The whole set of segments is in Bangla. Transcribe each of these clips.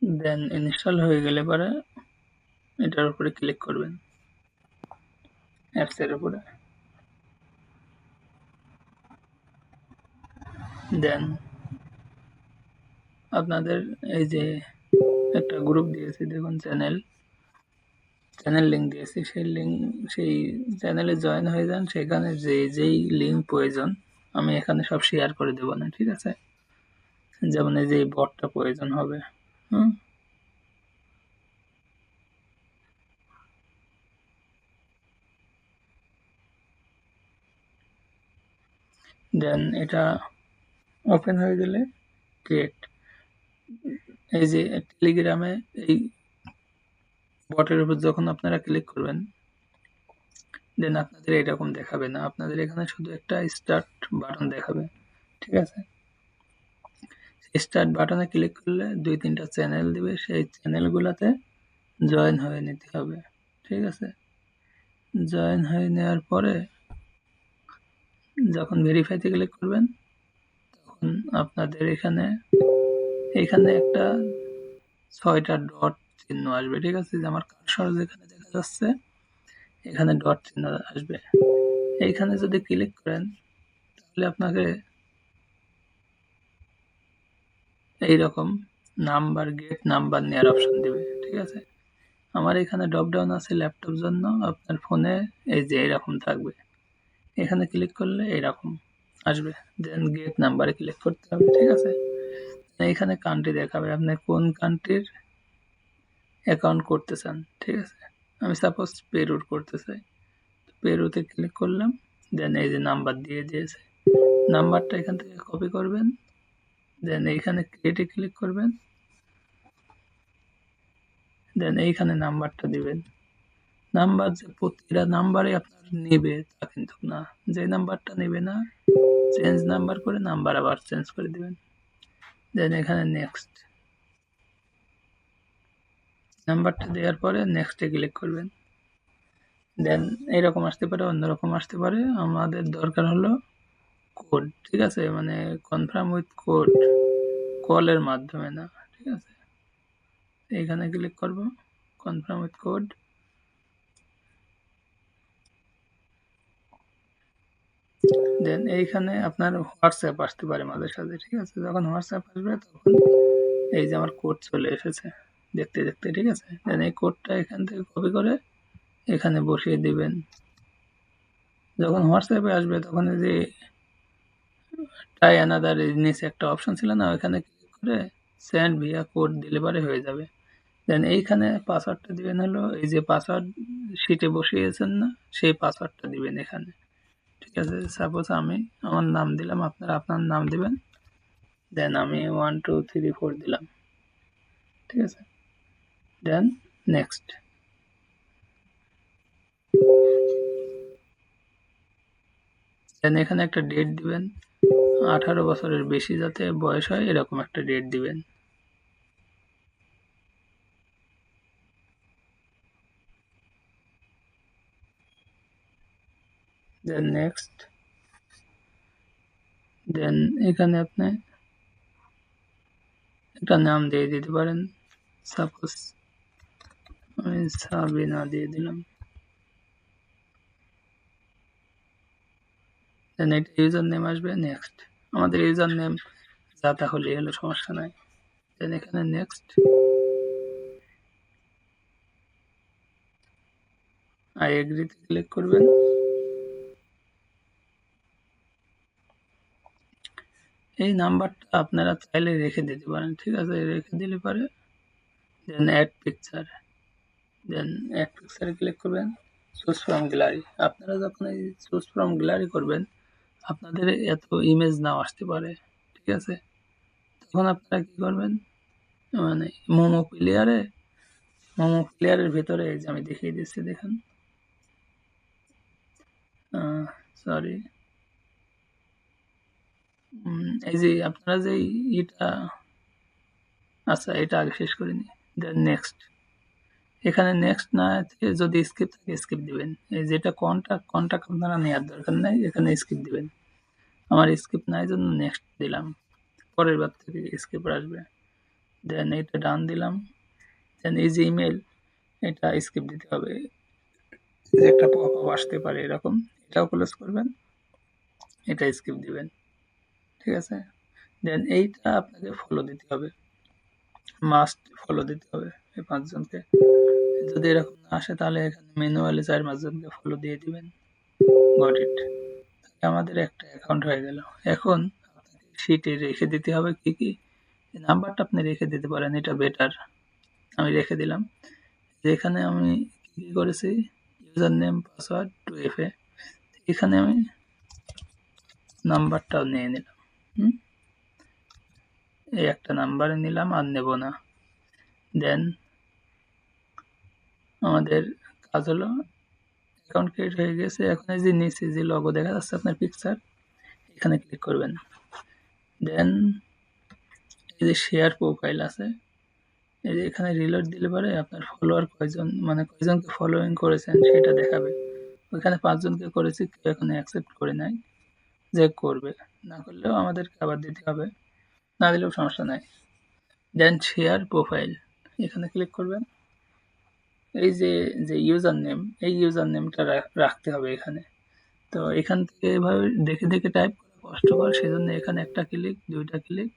দেন ইনস্টল হয়ে গেলে পরে এটার উপরে ক্লিক করবেন, অ্যাপসের উপরে। দেন আপনাদের এই যে একটা গ্রুপ দিয়েছি দেখুন, চ্যানেল লিঙ্ক দিয়েছি, সেই চ্যানেলে জয়েন হয়ে যান। সেখানে যেই লিঙ্ক প্রয়োজন আমি এখানে সব শেয়ার করে দেবো না, ঠিক আছে? যেমন এই যে এই বটটা প্রয়োজন হবে। হুম দেন এটা ওপেন হয়ে গেলে ক্রিয়েট, এই যে টেলিগ্রামে এই বটের উপর যখন আপনারা ক্লিক করবেন, দেন আপনাদের এরকম দেখাবে না, আপনাদের এখানে শুধু একটা স্টার্ট বাটন দেখাবে, ঠিক আছে? স্টার্ট বাটনে ক্লিক করলে 2-3টা চ্যানেল দিবে, সেই চ্যানেলগুলোতে জয়েন হয়ে নিতে হবে, ঠিক আছে? জয়েন হয়ে নেওয়ার পরে যখন ভেরিফাইতে ক্লিক করবেন, তখন আপনাদের এখানে একটা 6টা ডট চিহ্ন আসবে, ঠিক আছে? যে আমার কার্সর যেখানে দেখা যাচ্ছে এখানে ডট চিহ্ন আসবে। এইখানে যদি ক্লিক করেন তাহলে আপনাকে এইরকম গেট নাম্বার নেওয়ার অপশন দিবে, ঠিক আছে? আমার এখানে ড্রপ ডাউন আছে ল্যাপটপ জন্য, আপনার ফোনে এই যে এরকম থাকবে। এখানে ক্লিক করলে এরকম আসবে, দেন গেট নাম্বারে ক্লিক করতে হবে, ঠিক আছে? এইখানে কান্ট্রি দেখাবে আপনি কোন কান্ট্রির অ্যাকাউন্ট করতে চান, ঠিক আছে? আমি সাপোজ পেরুর করতে চাই, পেরুতে ক্লিক করলাম, দেন এই যে নাম্বার দিয়ে দিয়েছে, নাম্বারটা এখান থেকে কপি করবেন, দেন এইখানে ক্রিয়েটে ক্লিক করবেন, দেন এইখানে নাম্বারটা দিবেন। নাম্বার যে প্রতিটা নাম্বারে আপনার নেবে তা কিন্তু না, যে নাম্বারটা নেবে না চেঞ্জ নাম্বার করে নাম্বার আবার চেঞ্জ করে দিবেন। দেন এখানে নেক্সট, নাম্বারটা দেওয়ার পরে নেক্সটে ক্লিক করবেন। দেন এরকম আসতে পারে, অন্যরকম আসতে পারে, আমাদের দরকার হলো কোড, ঠিক আছে? মানে কনফার্ম উইথ কোড, কলের মাধ্যমে না, ঠিক আছে? এইখানে ক্লিক করব, কনফার্ম উইথ কোড। দেন এইখানে আপনার হোয়াটসঅ্যাপ আসতে পারে মাঝে সাঝে, ঠিক আছে? যখন হোয়াটসঅ্যাপ আসবে তখন এই যে আমার কোড চলে এসেছে দেখতে দেখতে, ঠিক আছে? দেন এই কোডটা এখান থেকে কপি করে এখানে বসিয়ে দিবেন। যখন হোয়াটসঅ্যাপে আসবে তখন এই যে ট্রাই অ্যানাদার নিচে একটা অপশন ছিল না, ওইখানে ক্লিক করে সেন্ড ভিয়া কোড দিলে পরে হয়ে যাবে। দেন এইখানে পাসওয়ার্ডটা দিবেন হলো এই যে পাসওয়ার্ড শিটে বসিয়েছেন না, সেই পাসওয়ার্ডটা দিবেন এখানে, ঠিক আছে? সাপোজ আমি আমার নাম দিলাম, আপনারা আপনার নাম দিবেন। দেন আমি 1 2 3 4 দিলাম, ঠিক আছে? দেন নেক্সট, দেন এখানে একটা ডেট দিবেন, 18 বছরের বেশি যাতে বয়স হয় এরকম একটা ডেট দিবেন। দেন নেক্সট, দেন এখানে আপনি একটা নাম দিয়ে দিতে পারেন, সাপোজ আমি সাবিনা দিয়ে দিলাম। দেন এটা ইউজার নেম আসবে, নেক্সট। আমাদের ইউজার নেম যা তা হলেই হলো, সমস্যা নাই। দেন এখানে নেক্সট, আই এগ্রিতে ক্লিক করবেন। এই নাম্বারটা আপনারা চাইলে রেখে দিতে পারেন, ঠিক আছে? রেখে দিলে পারে দেন অ্যাড পিকচার, দেন অ্যাড পিকচারে ক্লিক করবেন, চুজ ফ্রম গ্যালারি। আপনারা যখন এই চুজ ফ্রম গ্যালারি করবেন আপনাদের এত ইমেজ নাও আসতে পারে, ঠিক আছে? তখন আপনারা কি করবেন, মানে মোমো প্লেয়ারের ভেতরে এই যে আমি দেখিয়ে দিচ্ছি দেখেন, সরি, এই যে আপনারা যে এটা, আচ্ছা এটা আগে শেষ করে নিই, দেন নেক্সট। এখানে নেক্সট না থেকে যদি স্কিপ থাকে স্কিপ দিবেন, এই যেটা কন্টাক্ট আপনারা নেওয়ার দরকার নাই, এখানে স্কিপ দিবেন। আমার স্কিপ নাই জন্য নেক্সট দিলাম, পরের বার থেকে স্কিপ আসবে। দেন এটা ডান দিলাম। দেন এই যে ইমেল, এটা স্কিপ দিতে হবে। যে একটা পপ আপ আসতে পারে এরকম, এটাও ক্লোজ করবেন, এটা স্কিপ দিবেন। ঠিক আছে? দেন এইটা আপনাকে ফলো দিতে হবে, মাস্ট ফলো দিতে হবে এই ৫ জনকে। যদি এরকম না আসে তাহলে এখানে ম্যানুয়ালি ৪-৫ জনকে ফলো দিয়ে দিবেন। Got it. আমাদের একটা অ্যাকাউন্ট হয়ে গেল। এখন আপনাকে শিটে রেখে দিতে হবে কি, কি? নাম্বারটা আপনি রেখে দিতে পারেন, এটা বেটার। আমি রেখে দিলাম। যেখানে আমি কি করেছি, ইউজার নেম পাসওয়ার্ড 2FA, এখানে আমি নাম্বারটাও নিয়ে নিলাম। হুম? এই একটা নাম্বারে নিলাম, আর নেব না। দেন আমাদের কাজ হলো অ্যাকাউন্ট ক্রিয়েট হয়ে গেছে। এখন এই যে নিচে যে লগো দেখা যাচ্ছে আপনার পিকচার, এখানে ক্লিক করবেন। দেন এই যে শেয়ার প্রোফাইল আছে, এই যে এখানে রিলোড দিলে পরে আপনার ফলোয়ার কয়জন, মানে কয়জনকে ফলোইং করেছেন সেটা দেখাবে। ওইখানে ৫ জনকে করেছি, কেউ এখনো অ্যাকসেপ্ট করে নাই। যে করবে, না করলেও আমাদেরকে আবার দিতে হবে, না দিলেও সমস্যা নাই। দেন শেয়ার প্রোফাইল, এখানে ক্লিক করবেন। এই যে যে ইউজার নেম, এই ইউজার নেমটা রাখতে হবে এখানে। তো এখান থেকে এভাবে দেখে দেখে টাইপ করা কষ্টকর, সেজন্য এখানে একটা ক্লিক, ২টা ক্লিক,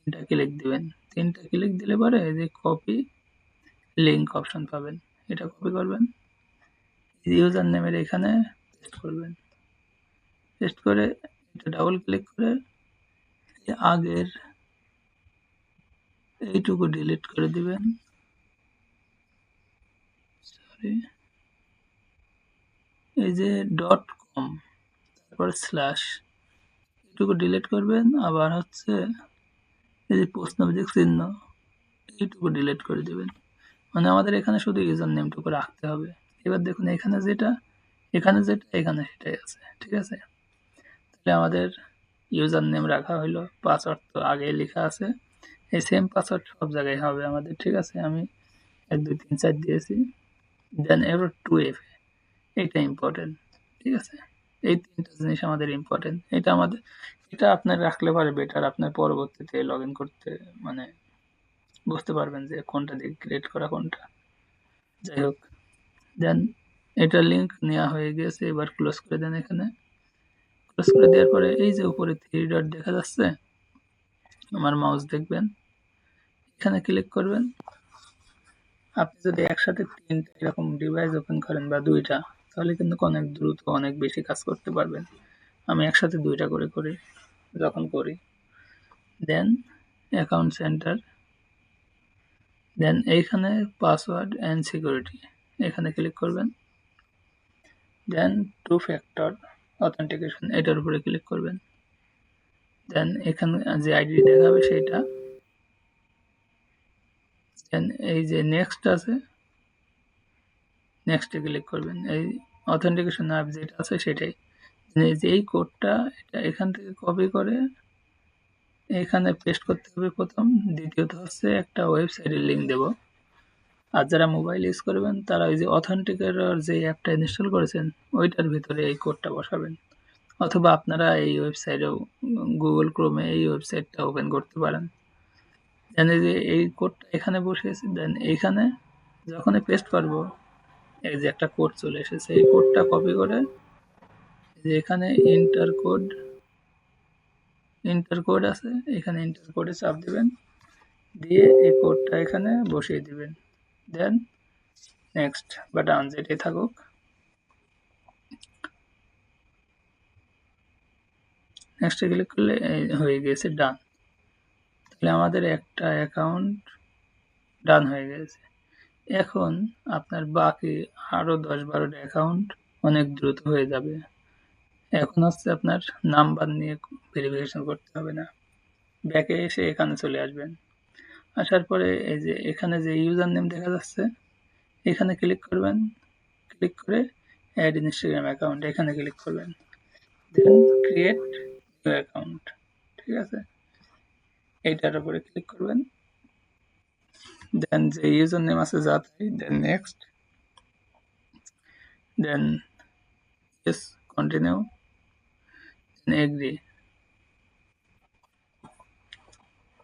৩টা ক্লিক দিবেন। ৩টা ক্লিক দিলে পরে এই যে কপি লিঙ্ক অপশন পাবেন, এটা কপি করবেন, ইউজার নেমের এখানে পেস্ট করবেন। পেস্ট করে এটা ডাবল ক্লিক করে আগের এইটুকু ডিলিট করে দিবেন। সরি, এই যে .com তারপর স্ল্যাশ, এইটুকু ডিলিট করবেন। আবার হচ্ছে এই যে প্রশ্নবোধক চিহ্ন, এইটুকু ডিলিট করে দিবেন। মানে আমাদের এখানে শুধু ইউজার নেমটুকু রাখতে হবে। এবার দেখুন এখানে যেটা, এখানে যেটা, এখানে সেটাই আছে। ঠিক আছে? তাহলে আমাদের ইউজার নেম রাখা হইলো, পাসওয়ার্ড তো আগেই লেখা আছে। এই সেম পাসওয়ার্ড সব জায়গায় হবে আমাদের। ঠিক আছে? আমি ১, ২, ৩, ৪ দিয়েছি। দেন এবার 2FA, এটা ইম্পর্টেন্ট। ঠিক আছে? এই ৩টা জিনিস আমাদের ইম্পর্টেন্ট। এটা আপনার রাখলে পারে বেটার, আপনার পরবর্তীতে লগ ইন করতে মানে বুঝতে পারবেন যে কোনটা দিয়ে ক্রিয়েট করা কোনটা। যাই হোক, দেন এটা লিঙ্ক নেওয়া হয়ে গেছে। এবার ক্লোজ করে দেন। এখানে ক্লোজ করে দেওয়ার পরে এই যে উপরে 3 ডট দেখা যাচ্ছে, আমার মাউস দেখবেন, এখানে ক্লিক করবেন। আপনি যদি একসাথে ৩টা এরকম ডিভাইস ওপেন করেন বা ২টা, তাহলে কিন্তু অনেক দ্রুত অনেক বেশি কাজ করতে পারবেন। আমি একসাথে ২টা করে করি, যখন করি। দেন অ্যাকাউন্ট সেন্টার, দেন এইখানে পাসওয়ার্ড অ্যান্ড সিকিউরিটি, এখানে ক্লিক করবেন। দেন 2 ফ্যাক্টর অথেন্টিকেশন, এটার উপরে ক্লিক করবেন। দেন এখানে যে আইডি দেখাবে সেটা। দেন এই যে নেক্সট আছে, নেক্সটে ক্লিক করবেন। এই অথেন্টিকেশন অ্যাপ যেটা আছে সেটাই। এই যে এই কোডটা, এটা এখান থেকে কপি করে এখানে পেস্ট করতে হবে প্রথম। দ্বিতীয়ত হচ্ছে একটা ওয়েবসাইটের লিঙ্ক দেব। আর যারা মোবাইল ইউজ করবেন তারা ওই যে অথেন্টিকেটর যে অ্যাপটা ইনস্টল করেছেন, ওইটার ভিতরে এই কোডটা বসাবেন। অথবা আপনারা এই ওয়েবসাইটেও গুগল ক্রোমে এই ওয়েবসাইটটা ওপেন করতে পারেন। দেন এই যে এই কোডটা এখানে বসিয়েছি, দেন এইখানে যখনই পেস্ট করব, এই যে একটা কোড চলে এসেছে, এই কোডটা কপি করে যে এখানে ইন্টার কোড আছে, এখানে ইন্টার কোডে চাপ দিবেন, দিয়ে এই কোডটা এখানে বসিয়ে দিবেন। দেন নেক্সট বা ডান যেটাই থাকুক, নেক্সটে ক্লিক করলে হয়ে গেছে ডান। তাহলে আমাদের একটা অ্যাকাউন্ট ডান হয়ে গেছে। এখন আপনার বাকি আরো ১০-১২টা অ্যাকাউন্ট অনেক দ্রুত হয়ে যাবে। এখন হচ্ছে আপনার নাম্বার নিয়ে ভেরিফিকেশন করতে হবে না। ব্যাকে এসে এখানে চলে আসবেন। আসার পরে এই যে এখানে যে ইউজার নেম দেখা যাচ্ছে, এখানে ক্লিক করবেন। ক্লিক করে অ্যাড ইনস্টাগ্রাম অ্যাকাউন্ট, এখানে ক্লিক করবেন। দেন ক্রিয়েট নিউ অ্যাকাউন্ট। ঠিক আছে? এইটার উপরে ক্লিক করবেন। দেন যে ইউজার নেম আছে যা তাই, দেন নেক্সট, দেন ইয়েস, কন্টিনিউ, দেন এগ্রি।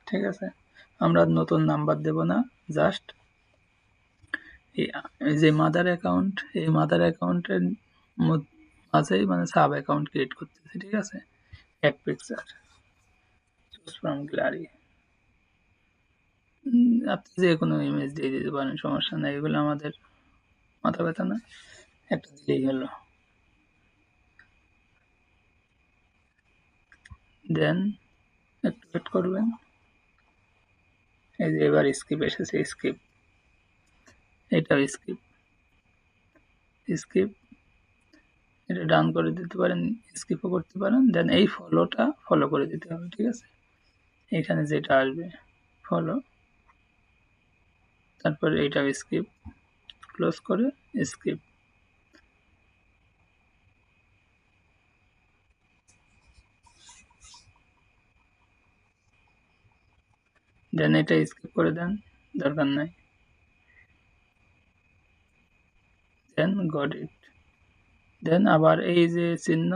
ঠিক আছে? আমরা নতুন নাম্বার দেব না, জাস্ট এই যে মাদার অ্যাকাউন্ট, এই মাদার অ্যাকাউন্টের মাঝেই মানে সাব অ্যাকাউন্ট ক্রিয়েট করতেছি, ঠিক আছে। Add picture, choose from gallery, আপনি যে কোনো ইমেজ দিয়ে দিতে পারেন, সমস্যা নেই, এগুলো আমাদের মাথা ব্যথা না, একটা দিলেই হলো। দেন একটু ওয়েট করবেন, এই যে এবার স্কিপ এসেছে, স্কিপ, এটাও স্কিপ, স্কিপ, এটা ডান করে দিতে পারেন, স্কিপও করতে পারেন। দেন এই ফলোটা ফলো করে দিতে হবে, ঠিক আছে। এখানে যেটা আসবে ফলো, তারপরে এইটাও স্কিপ, ক্লোজ করে স্কিপ, দেন এটা স্কিপ করে দেন, দরকার নাই। দেন গট ইট। দেন আবার এই যে চিহ্ন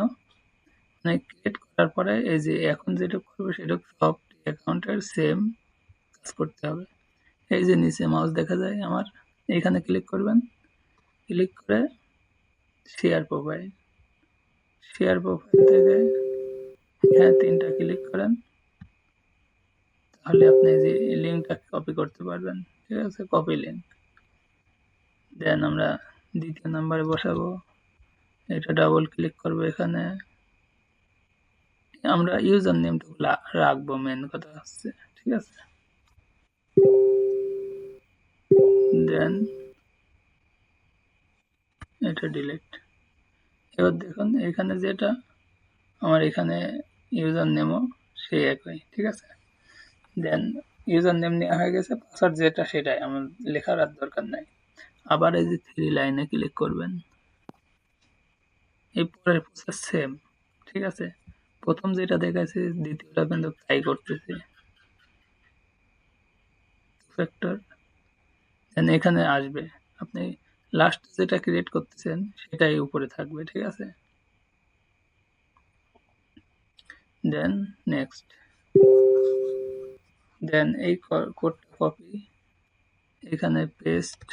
মানে ক্রিয়েট করার পরে এই যে এখন যেটা করবে সেটা সব অ্যাকাউন্টের সেম কাজ করতে হবে। এই যে নিচে মাউস দেখা যায় আমার, এখানে ক্লিক করবেন, ক্লিক করে শেয়ার প্রোফাইল, শেয়ার প্রোফাইল থেকে এখানে তিনটা ক্লিক করেন, তাহলে আপনি যে লিঙ্কটা কপি করতে পারবেন, ঠিক আছে, কপি লিঙ্ক। দেন আমরা দ্বিতীয় নাম্বারে বসাবো, এটা ডাবল ক্লিক করবো, এখানে আমরা ইউজার নেমটুকু রাখবো, মেন কথা হচ্ছে, ঠিক আছে। দেন এটা ডিলিট। এবার দেখুন এখানে যেটা আমার এখানে ইউজার নেমও সেই একই, ঠিক আছে। দেন ইউজার নেম নেওয়া হয়ে গেছে, পাসওয়ার্ড যেটা সেটাই, আমার লেখার আর দরকার নাই। আবার এই যে থ্রি লাইনে ক্লিক করবেন, এই পরের প্রসেস সেম, ঠিক আছে। প্রথম যেটা দেখাচ্ছে দ্বিতীয়টা কিন্তু তাই করতেছে, ফ্যাক্টর। দেন এখানে আসবে, আপনি লাস্ট যেটা ক্রিয়েট করতেছেন সেটাই উপরে থাকবে, ঠিক আছে। দেন নেক্সট, দেন এই কোডটা কপি, এখানে পেস্ট,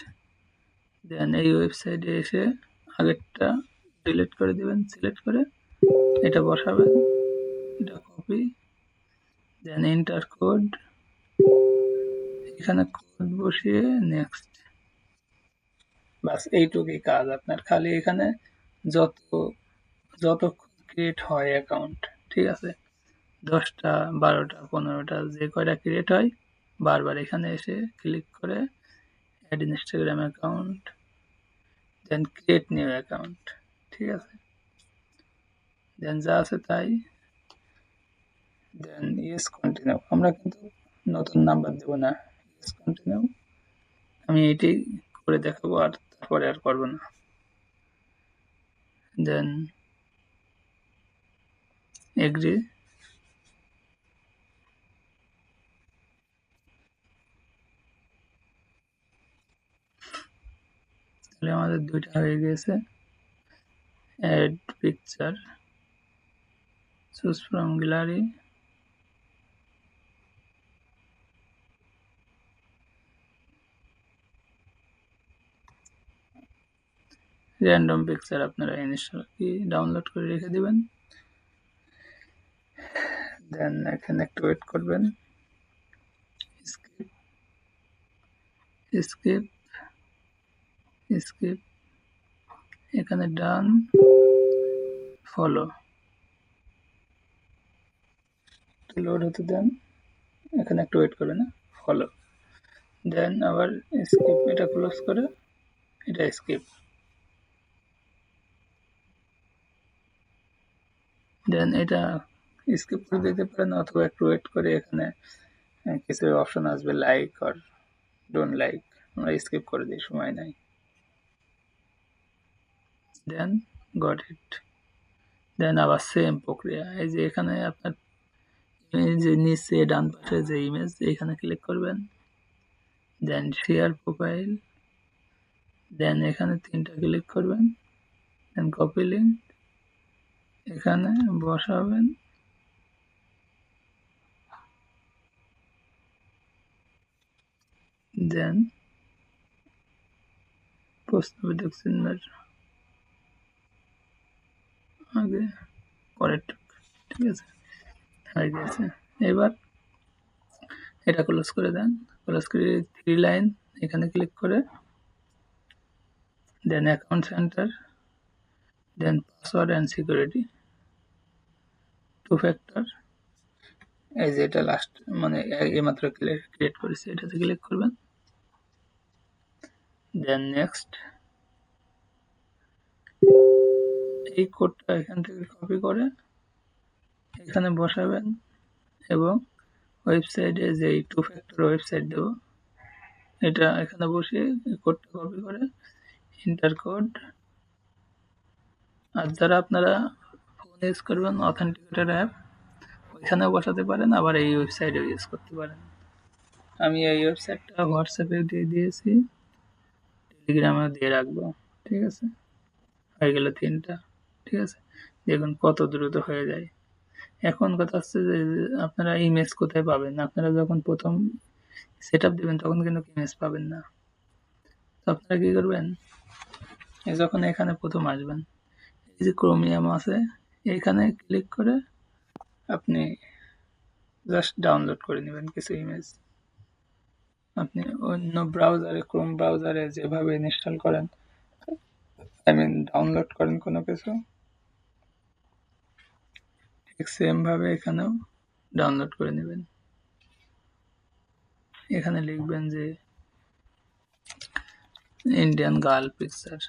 দেন এই ওয়েবসাইটে এসে আগেরটা ডিলিট করে দিবেন, সিলেক্ট করে এটা বসাবেন, এটা কপি, দেন এন্টার কোড, এখানে কোড বসিয়ে নেক্সট, বাস এইটুকুই কাজ আপনার। খালি এখানে যত যত ক্রিয়েট হয় অ্যাকাউন্ট, ঠিক আছে, 10টা 12টা 15টা যে কয়টা ক্রিয়েট হয়, বারবার এখানে এসে ক্লিক করে অ্যাড ইনস্টাগ্রাম অ্যাকাউন্ট, দেন ক্রিয়েট নিউ অ্যাকাউন্ট, ঠিক আছে। দেন যা আছে তাই, দেন ইয়েস কন্টিনিউ। আমরা কিন্তু নতুন নাম্বার দেব না, ইয়েস কন্টিনিউ, আমি এটি করে দেখাবো আর তারপরে আর করবো না। দেন এগ্রি, তাহলে আমাদের দুইটা হয়ে গেছে। Add picture, choose from gallery, random picture আপনারা ইনস্টল কি ডাউনলোড করে রেখে দিবেন। দেন এখানে একটু ওয়েট করবেন, স্কিপ, স্কিপ, স্কিপ, এখানে ডান, ফলো, লোড হতে দেন, এখানে একটু ওয়েট করবেন, ফলো, দেন আবার স্কিপ, এটা ক্লোজ করে এটা স্কিপ, দেন এটা স্কিপ করে দিতে পারেন, অথবা একটু ওয়েট করে এখানে কিছু অপশন আসবে, লাইক আর ডোন্ট লাইক, আমরা স্কিপ করে দিই, সময় নাই। দেন গট ইট। দেন আবার সেম প্রক্রিয়া, এই যে এখানে আপনার এই যে নিচে ডান পাশে যে ইমেজ, এখানে ক্লিক করবেন, দেন শেয়ার প্রোফাইল, দেন এখানে তিনটা ক্লিক করবেন, দেন কপি লিঙ্ক, এখানে বসাবেন, দেন প্রশ্নবোধক চিহ্নের আগে পরের ঠিক আছে, হয়ে গেছে। এবার এটা ক্লোজ করে দেন, ক্লোজ করে 3 লাইন এখানে ক্লিক করে then account center, then password and security, 2 factor, এই যে এটা লাস্ট মানে এইমাত্র ক্রিয়েট করেছি, এটাতে ক্লিক করবেন। দেন নেক্সট, এই কোডটা এখান থেকে কপি করে এখানে বসাবেন এবং ওয়েবসাইটে যে 2 ফ্যাক্টর ওয়েবসাইট দেবো এটা এখানে বসিয়ে কোডটা কপি করে ইন্টার কোড, আর যারা আপনারা ফোন ইউজ করবেন অথেন্টিকেটর অ্যাপ ওইখানে বসাতে পারেন, আবার এই ওয়েবসাইটে ইউজ করতে পারেন। আমি এই ওয়েবসাইটটা হোয়াটসঅ্যাপে দিয়ে দিয়েছি, টেলিগ্রামেও দিয়ে রাখবো, ঠিক আছে। হয়ে গেল 3টা, ঠিক আছে। দেখুন কত দ্রুত হয়ে যায়। এখন কথা হচ্ছে যে আপনারা ইমেজ কোথায় পাবেন, আপনারা যখন প্রথম সেট আপ দেবেন তখন কিন্তু ইমেজ পাবেন না। তো আপনারা কী করবেন, যখন এখানে প্রথম আসবেন এই যে ক্রোমিয়াম আছে এইখানে ক্লিক করে আপনি জাস্ট ডাউনলোড করে নেবেন কিছু ইমেজ। আপনি অন্য ব্রাউজারে ক্রোম ব্রাউজারে যেভাবে ইনস্টল করেন ডাউনলোড করেন কোনো কিছু, ঠিক সেম ভাবে এখানেও ডাউনলোড করে নেবেন। এখানে লিখবেন যে ইন্ডিয়ান গার্ল পিকচার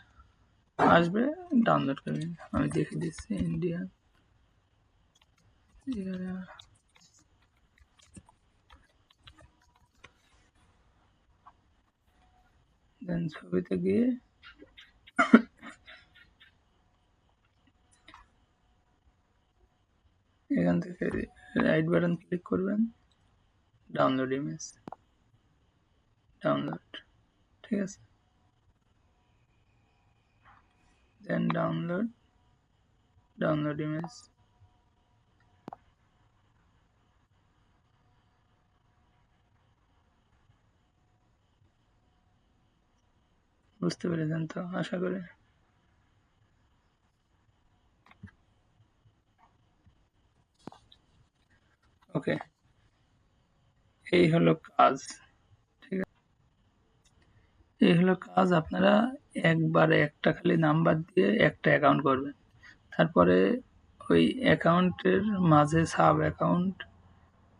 আসবে, ডাউনলোড করে নিন। আমি দেখে দিচ্ছি ইন্ডিয়ান, দেন ছবিতে গিয়ে এখান থেকে রাইট বাটন ক্লিক করবেন, ডাউনলোড ইমেজ, ডাউনলোড, ঠিক আছে। দেন ডাউনলোড ইমেজ, বুঝতে পেরেছেন তো আশা করি। ওকে, এই হলো কাজ, ঠিক আছে। এই হলো কাজ। আপনারা একবারে একটা খালি নাম্বার দিয়ে একটা অ্যাকাউন্ট করবেন, তারপরে ওই অ্যাকাউন্টের মাঝে সাব অ্যাকাউন্ট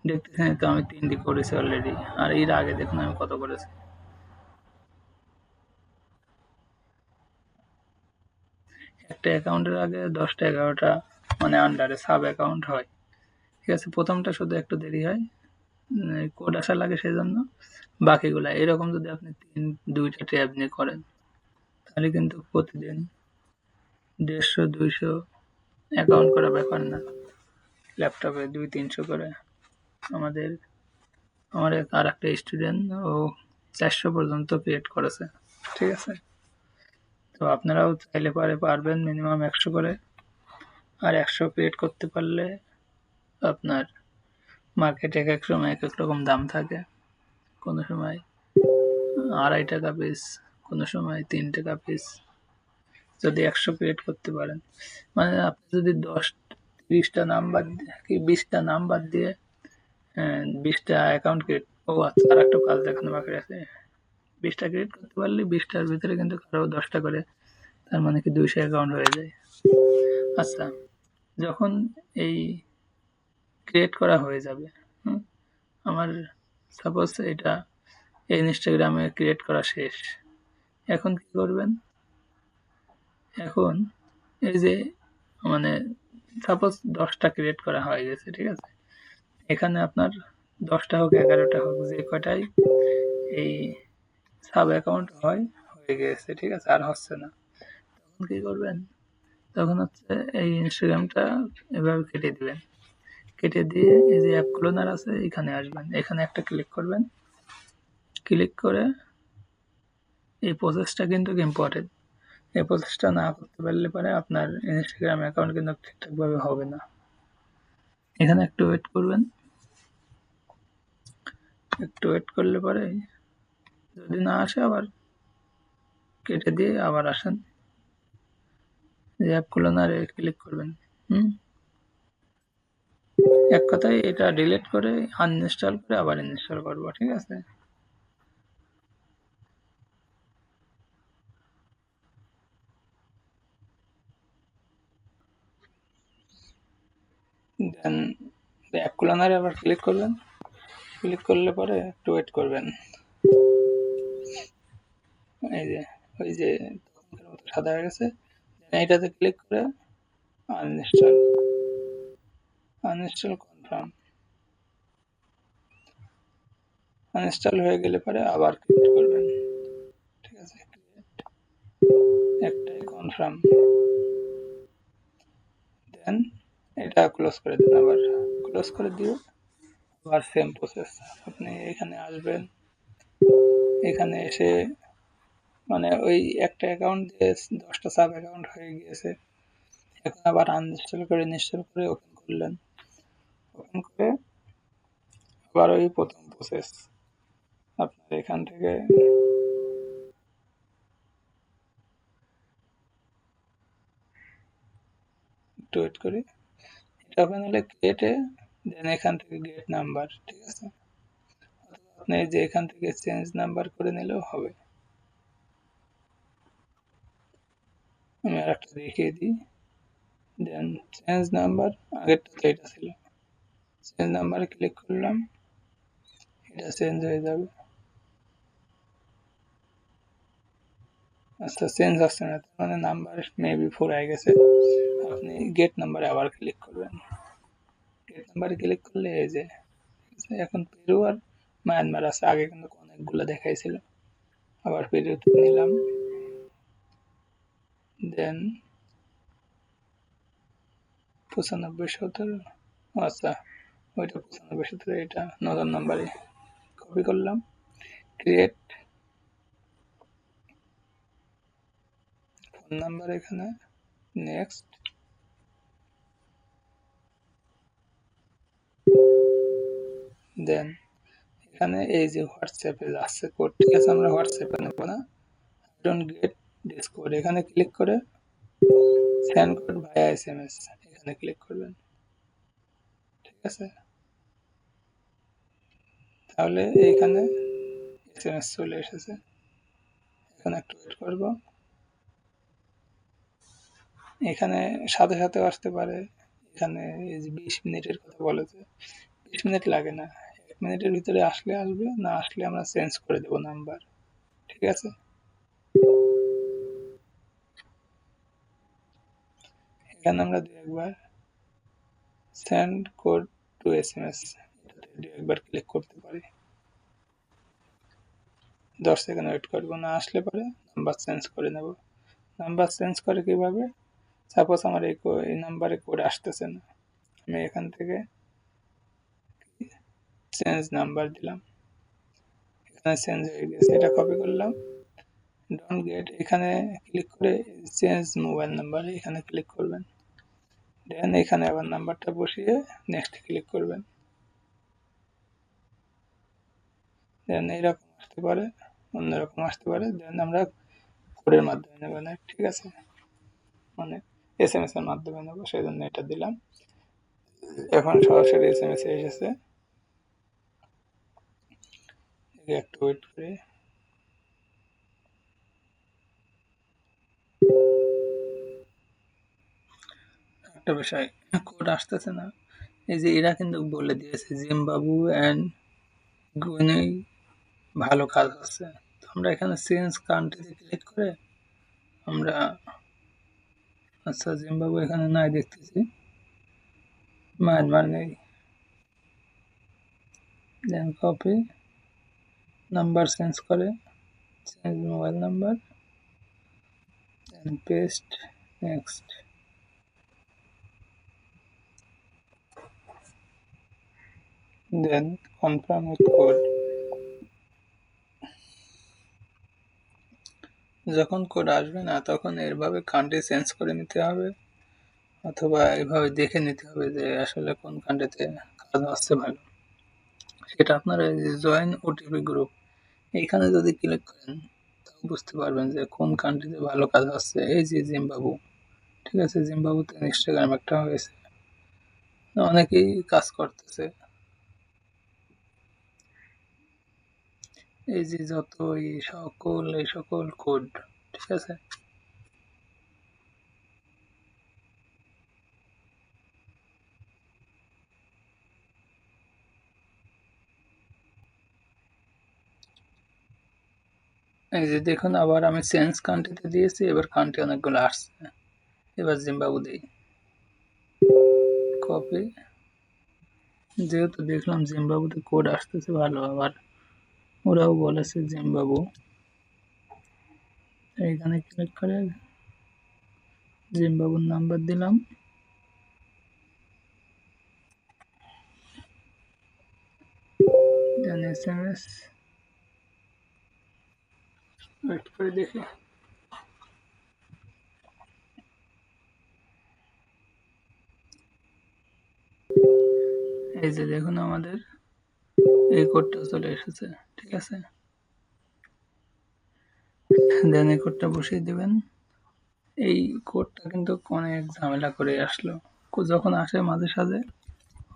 দেখতেছেন তো আমি 3টি করেছি অলরেডি, আর এর আগে দেখুন আমি কত করেছি। একটা অ্যাকাউন্টের আগে 10টা 11টা মানে আন্ডারে সাব অ্যাকাউন্ট হয়, ঠিক আছে। প্রথমটা শুধু একটু দেরি হয়, কোড আসা লাগে সেই জন্য। বাকিগুলা এরকম যদি আপনি 2টা ট্যাব নিয়ে করেন তাহলে কিন্তু প্রতিদিন 150-200 অ্যাকাউন্ট করা ব্যাপার না। ল্যাপটপে 200-300 করে আমাদের আমার আর একটা স্টুডেন্ট ও 400 পর্যন্ত ক্রিয়েট করেছে, ঠিক আছে। তো আপনারাও চাইলে পারবেন মিনিমাম 100 করে, আর 100 ক্রিয়েট করতে পারলে আপনার মার্কেটে এক এক সময় এক এক রকম দাম থাকে, কোনো সময় 2.5 টাকা পিস, কোনো সময় 3 টাকা পিস, যদি 100 ক্রিয়েট করতে পারেন। মানে আপনি যদি 10-30টা নাম্বার কি 20টা নাম্বার দিয়ে 20টা অ্যাকাউন্ট ক্রিয়েট, ও আচ্ছা আর একটা কাজ দেখানো বাকি আছে। 20টা ক্রিয়েট করতে পারলে 20টার ভিতরে কিন্তু কারো 10টা করে, তার মানে কি 200 অ্যাকাউন্ট হয়ে যায়। আচ্ছা, যখন এই ক্রিয়েট করা হয়ে যাবে, আমার সাপোজ এটা এই ইনস্টাগ্রামে ক্রিয়েট করা শেষ, এখন কি করবেন, এখন এই যে মানে সাপোজ 10টা ক্রিয়েট করা হয়ে গেছে, ঠিক আছে। এখানে আপনার 10টা হোক 11টা হোক যে কটাই এই সাব অ্যাকাউন্ট হয়ে গেছে, ঠিক আছে, আর হচ্ছে না। তখন কি করবেন, তখন হচ্ছে এই ইনস্টাগ্রামটা এভাবে কেটে দিবেন, কেটে দিয়ে এই যে অ্যাপ ক্লোনার আছে এখানে আসবেন, এখানে একটা ক্লিক করবেন, ক্লিক করে এই প্রসেসটা কিন্তু ইম্পর্টেন্ট। এই প্রসেসটা না করতে পারলে পরে আপনার ইনস্টাগ্রাম অ্যাকাউন্ট কিন্তু ঠিকঠাকভাবে হবে না। এখানে একটু ওয়েট করবেন, একটু ওয়েট করলে পরে যদি না আসে আবার কেটে দিয়ে আবার আসেন, অ্যাপ খুলুন আর ক্লিক করবেন। এক কথায় এটা ডিলিট করে আনইনস্টল করে আবার ইনস্টল করব, ঠিক আছে? দেন অ্যাপ খুলুন আর আবার ক্লিক করবেন। ক্লিক করলে পরে একটু ওয়েট করবেন। এই যে ওই যে তখনকার মতো সাদা হয়ে গেছে, এইটাতে ক্লিক করে আনইনস্টল, আনইনস্টল কনফার্ম। আনইনস্টল হয়ে গেলে পরে আবার ক্লিক করবেন, ঠিক আছে? একটাই কনফার্ম, দেন এটা ক্লোজ করে দেন। আবার ক্লোজ করে দিয়ে আবার সেম প্রসেস, আপনি এখানে আসবেন। এখানে এসে মানে ওই একটা অ্যাকাউন্ট দিয়ে 10টা সাব অ্যাকাউন্ট হয়ে গিয়েছে, এখন আবার আনইনস্টল করে ইনস্টল করে ওপেন করলেন। ওপেন করে আবার ওই প্রথম প্রসেস, আপনার এখান থেকে একটু ওয়েট করি। এটা ওপেন হলে ক্রিয়েটে, দেন এখান থেকে গেট নাম্বার, ঠিক আছে? আপনি যে এখান থেকে চেঞ্জ নাম্বার করে নিলেও হবে। আমি আর একটা দেখিয়ে দিই, দেন চেঞ্জ নাম্বার, আগেরটা তো এটা ছিল, চেঞ্জ নাম্বারে ক্লিক করলাম, এটা চেঞ্জ হয়ে যাবে। আচ্ছা, চেঞ্জ হচ্ছে না, তার মানে নাম্বার মেবি ফুরাই গেছে। আপনি গেট নাম্বারে আবার ক্লিক করবেন। গেট নাম্বারে ক্লিক করলে এই যে এখন পেরু আর মায়ানমার আছে, আগে কিন্তু অনেকগুলো দেখাইছিল। আবার পেরুতে নিলাম, দেন 9517, আচ্ছা ওইটা 9517, এটা নতুন নাম্বারে কপি করলাম, ক্রিয়েট ফোন নাম্বার এখানে, নেক্সট, দেন এখানে এই যে হোয়াটসঅ্যাপে যাচ্ছে কোড, ঠিক আছে? আমরা হোয়াটসঅ্যাপে নেব না, ডোন্ট গেট দিস কোড, এখানে ক্লিক করে সেন্ড কোড ভায়া এসএমএস, এখানে ক্লিক করবেন, ঠিক আছে? তাহলে এইখানে এসএমএস চলে এসেছে। এখন একটু ওয়েট করব, এখানে সাথে সাথেও আসতে পারে। এখানে এই যে 20 মিনিটের কথা বলেছে, 20 মিনিট লাগে না, 1 মিনিটের ভিতরে আসলে আসবে, না আসলে আমরা চেঞ্জ করে দেবো নাম্বার, ঠিক আছে? এখানে আমরা দু একবার সেন্ড কোড টু এসএমএস, এটাতে দু একবার ক্লিক করতে পারি। 10 সেকেন্ড ওয়েট করবো, না আসলে পরে নাম্বার চেঞ্জ করে নেব। নাম্বার চেঞ্জ করে কিভাবে? সাপোজ আমার এই নাম্বারে কোড আসতেছে না, আমি এখান থেকে চেঞ্জ নাম্বার দিলাম, এখানে চেঞ্জ হয়ে গেছে, এটা কপি করলাম, ডোন্ট গেট, এখানে ক্লিক করে চেঞ্জ মোবাইল নাম্বার, এখানে ক্লিক করবেন, দেন এখানে আবার নাম্বারটা বসিয়ে নেক্সট ক্লিক করবেন। দেন এইরকম আসতে পারে, অন্যরকম আসতে পারে, দেন আমরা কোডের মাধ্যমে নেব না, ঠিক আছে? মানে এসএমএস এর মাধ্যমে নেব, সেই জন্য এটা দিলাম। এখন সরাসরি এসএমএস এসেছে, একটু ওয়েট করে, একটা বিষয়, কোড আসতেছে না, এই যে এরা কিন্তু বলে দিয়েছে জিম্বাবু অ্যান্ড গুইনেই ভালো কাজ হচ্ছে। তো আমরা এখানে চেঞ্জ কান্ট্রিতে ক্লিক করে আমরা, আচ্ছা জিম্বাবু এখানে নাই দেখতেছি, মায়ানমার নেই, দেন কপি, নাম্বার চেঞ্জ করে, change mobile number, then paste, next, then confirm with code. যখন কোড আসবে না তখন এভাবে কান্ট্রি চেঞ্জ করে নিতে হবে, অথবা এভাবে দেখে নিতে হবে যে আসলে কোন কান্ট্রিতে কাজ হচ্ছে ভালো। সেটা আপনার এই যে জয়েন ওটিপি গ্রুপ, এইখানে যদি ক্লিক করেন তাও বুঝতে পারবেন যে কোন কান্ট্রিতে ভালো কাজ হচ্ছে। এই যে জিম্বাবু, ঠিক আছে, জিম্বাবুতে ইনস্টাগ্রাম একটা হয়েছে, অনেকেই কাজ করতেছে। এই যে যত এই সকল কোড, ঠিক আছে, এই যে দেখুন আবার আমি চেঞ্জ কান্ট্রিতে দিয়েছি, এবার কান্ট্রি অনেকগুলো আসছে। এবার জিম্বাবু দিই, কপি, যেহেতু দেখলাম জিম্বাবুতে কোড আসতেছে ভালো, আবার ওরাও বলেছে জিম্বাবু, এইখানে ক্লিক করে জিম্বাবুর নাম্বার দিলাম, দেন SMS, ওয়েট করে দেখি। এই যে দেখুন আমাদের এই কোডটা চলে এসেছে, ঠিক আছে, দেন এই কোডটা বসিয়ে দিবেন। এই কোডটা কিন্তু অনেক ঝামেলা করে আসলো, যখন আসে মাঝে সাঝে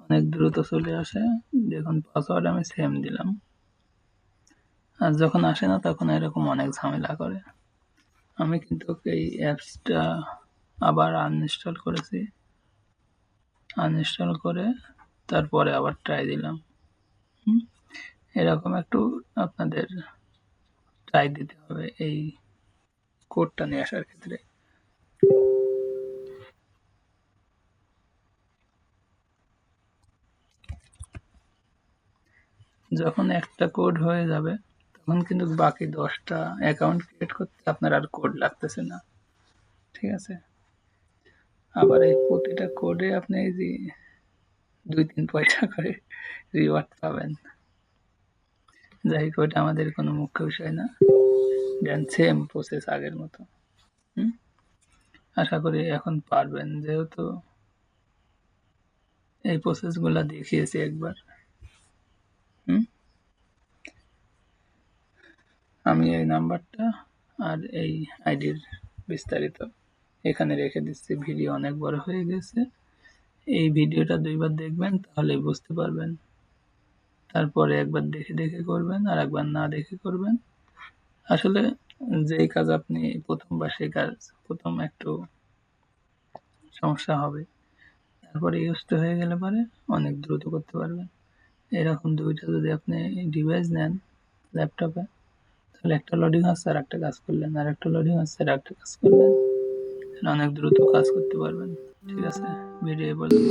অনেক দ্রুত চলে আসে। দেখুন পাসওয়ার্ড আমি সেম দিলাম, আর যখন আসে না তখন এরকম অনেক ঝামেলা করে। আমি কিন্তু এই অ্যাপসটা আবার আনইনস্টল করেছি, আনইনস্টল করে তারপরে আবার ট্রাই দিলাম। এরকম একটু আপনাদের ট্রাই দিতে হবে এই কোডটা নিয়ে আসার ক্ষেত্রে। যখন একটা কোড হয়ে যাবে তখন কিন্তু বাকি 10টা অ্যাকাউন্ট ক্রিয়েট করতে আপনার আর কোড লাগতেছে না, ঠিক আছে। আবার এই প্রতিটা কোডে আপনি এই যে 2-3 পয়সা করে রিওয়ার্ড পাবেন। যাই হোক, ওইটা আমাদের কোনো মুখ্য বিষয় না। দেন সেম প্রসেস আগের মতো। হুম, আশা করি এখন পারবেন, যেহেতু এই প্রসেসগুলো দেখিয়েছি একবার। হুম, আমি এই নাম্বারটা আর এই আইডির বিস্তারিত এখানে রেখে দিচ্ছি। ভিডিও অনেক বড় হয়ে গেছে, এই ভিডিওটা 2বার দেখবেন তাহলে বুঝতে পারবেন। তারপরে একবার দেখে দেখে করবেন আর একবার না দেখে করবেন। আসলে যেই কাজ আপনি প্রথমবার, সেই কাজ প্রথম একটু সমস্যা হবে, তারপরে ইউজড হয়ে গেলে পরে অনেক দ্রুত করতে পারবেন। এরকম 2টা যদি আপনি ডিভাইস নেন ল্যাপটপে, তাহলে একটা লোডিং হচ্ছে আর একটা কাজ করলেন, আর একটা লোডিং হচ্ছে আর একটা কাজ করলেন, অনেক দ্রুত কাজ করতে পারবেন। ঠিক আছে, ভিডিও এ পর্যন্ত।